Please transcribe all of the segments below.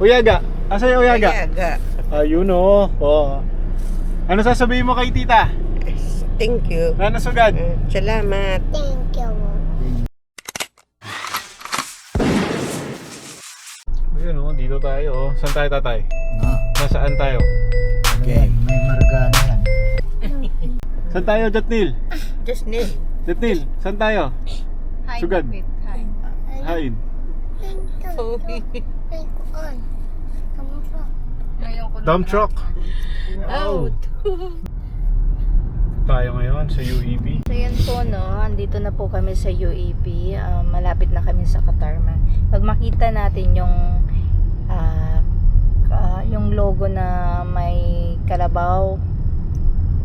Uyaga. Asa yung Uyaga? Uyaga. Ayun o. Oh. Ano sasabihin mo kay tita? Thank you. Na nasugad? Salamat. Thank you. Ayun o, dito tayo. Saan tayo, tatay? Nasaan tayo? Okay, may margana yan. Saan tayo, Jatnil? Just name. Jatnil, saan tayo? Sugad. Hain. Sorry. Dump truck. Out. Tayo ngayon sa UEP. So yan po no, andito na po kami sa UAP. Malapit na kami sa Katarman. Pag makita natin yung logo na may kalabaw,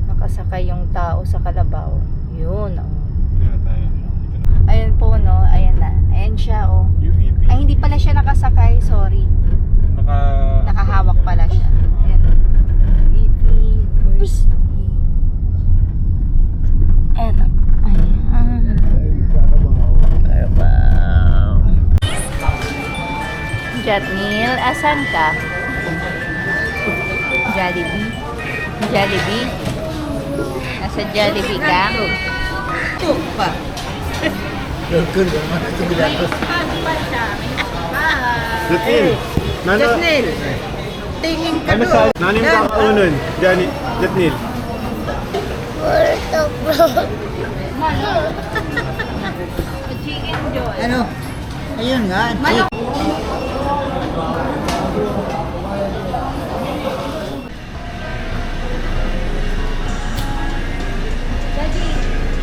nakasakay yung tao sa kalabaw, yun oh. Dito na tayo. Ayun po no, ayan na. Ayan siya oh. UEP. Ay hindi pala siya nakasakay, sorry. Nakahawak pala siya. Ayan. UAP University. Ayan. Ayan. Carabao. Jatnil, asan ka? Jollibee? Jollibee? Nasa Jollibee ka? Tupa. Local naman ito bilatos. Jatnil. Just name. Tingin ka Ano sa nanim ka kaunon? Jatnil. Chicken joy. Ano? Ayun nga. Daddy,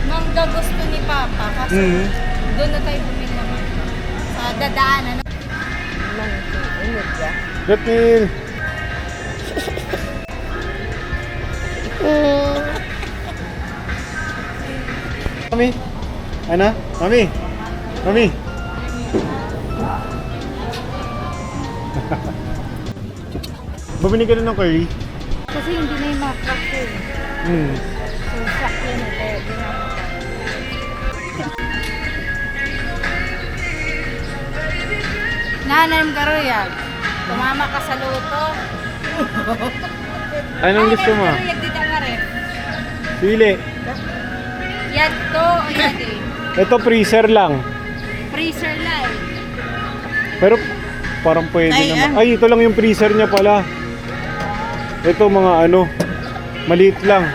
mangga gusto ni Papa kasi doon na tayo bumili ng mangga. Sa dadaanan. Jatnil. Mami. Ano? Mami. Mami. Bumili ka na ng curry? Kasi hindi na yung makrak eh. So, sakto na tayo. Nanam ka royag. Tumama ka sa luto. Anong gusto mo? Royag dito nga rin. Pili. Yad to o yad eh. Ito freezer lang. Freezer lang. Pero parang pwede naman. Ay, ito lang yung freezer niya pala. Ito mga ano, maliit lang.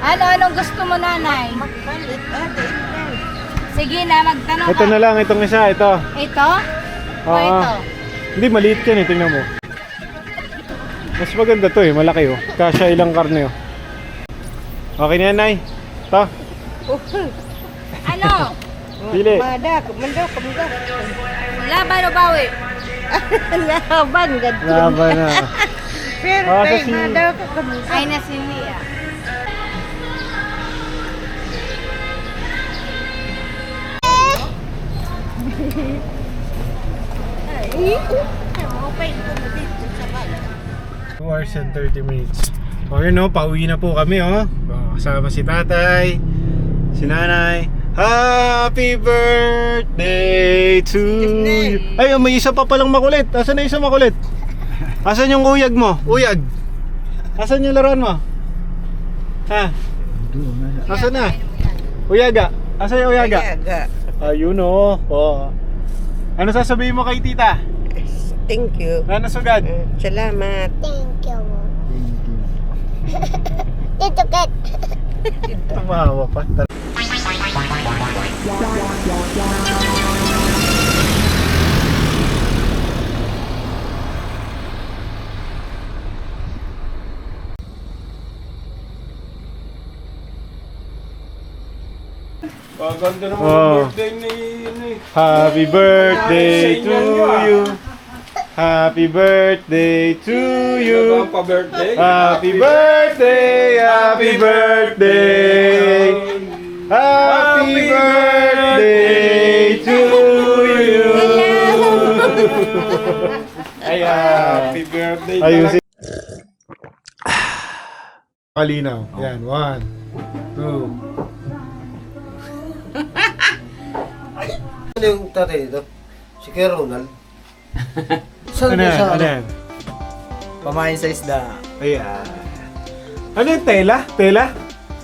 Anong gusto mo nanay? Sige na, magtanong Ito na lang, itong isa, ito. Ito? O ito? Hindi, maliit yan eh, tingnan mo. Mas maganda to eh, malaki oh. Kasya ilang karne oh. Okay na yan, Nay. Ito. Ano? Pili. Mandak. Laban o bawi? Laban. Laban na. Pero kasi tayo na daw ka kamusta. Ay na si Mia. Open ko mo dito sa balat. 2 hours and 30 minutes. Okay no, pauwi na po kami oh. Kasama si tatay, si nanay. Happy birthday to you. Ay, may isa pa palang makulit. Asan na isa makulit? Asan yung uyag mo? Uyag. Asan yung laruan mo? Ha? Asan na? Uyaga. Asan yung Uyaga? Uyaga. Ayun oh. Oh. Ano sasabihin mo kay tita? Thank you. Na nasugad? Salamat. Thank you. Tito Kat. Tumawa pa. Paganda naman ang birthday ni Happy birthday to you. Happy birthday to you. Pa-birthday. Happy birthday, happy birthday. Happy birthday to you. Ay, Happy birthday. ayusin. Kalinaw. Yan, 1, 2. Ano yung tatay ito? Si Kuya Ronald. Saan Ano ba yan? sa Ano yan? Pamain sa isda. Ayan. Ano yung tela? Tela?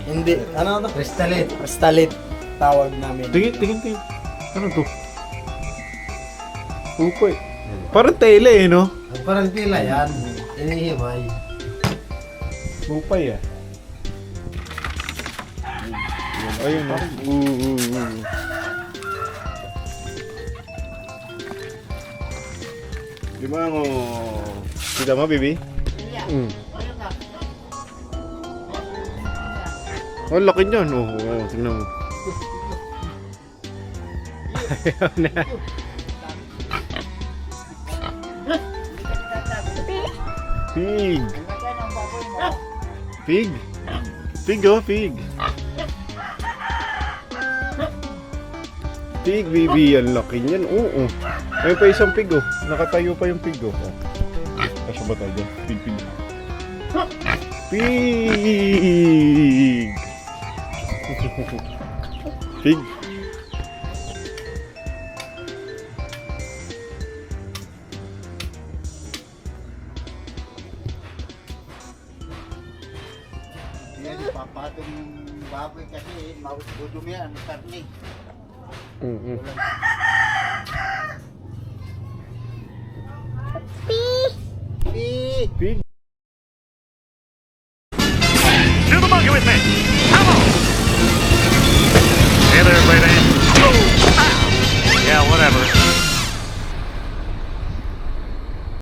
Hindi. Ano to? Kristalit. Kristalit. Tawag namin. Tingin. Ano to? Upay. Parang tela eh, no? Parang tila yan. Inihimay. Upay ah. Ayun, no? Di ba ako... Kita mo, baby? Oh, laki niyan. Oh, tingnan mo. Ayaw na. Pig. Pig. Pig, oh, pig. Pig, baby. Ang laki niyan. Oo. May pa isang pig, oh. Nakatayo pa yung pig, oh. Kasya ba tayo? Pig. Pig! Pig. Yan, papatong yung baboy kasi dudumi yan, karne. Pig.